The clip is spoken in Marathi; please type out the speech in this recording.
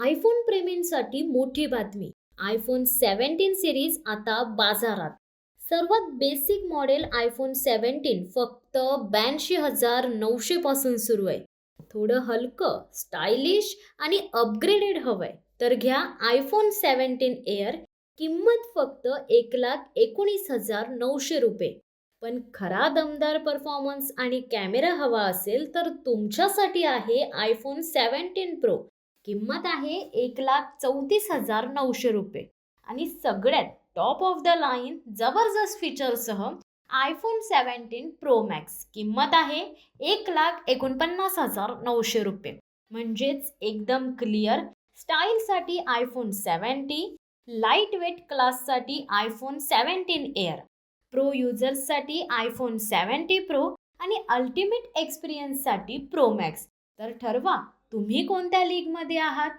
आयफोन प्रेमींसाठी मोठी बातमी. आयफोन 17 सिरीज आता बाजारात. सर्वात बेसिक मॉडेल आयफोन 17 फक्त 82,900 पासून सुरू आहे. थोडं हलकं, स्टायलिश आणि अपग्रेडेड हवंय तर घ्या आयफोन 17 एअर. किंमत फक्त 1,19,900 रुपये. पण खरा दमदार परफॉर्मन्स आणि कॅमेरा हवा असेल तर तुमच्यासाठी आहे आयफोन 17 प्रो. किंमत आहे 1,34,900 रुपये. आणि सगळ्यात टॉप ऑफ द लाईन जबरदस्त फीचरसह आयफोन 17 प्रो मॅक्स. किंमत आहे 1,49,900 रुपये. म्हणजेच एकदम क्लिअर. स्टाईलसाठी आयफोन 70, लाईट वेट क्लाससाठी आयफोन 17 एअर, प्रो युजर्ससाठी आयफोन 70 प्रो आणि अल्टिमेट एक्सपिरियन्ससाठी प्रो मॅक्स. तर ठरवा तुम्ही कोणत्या लीगमध्ये आहात.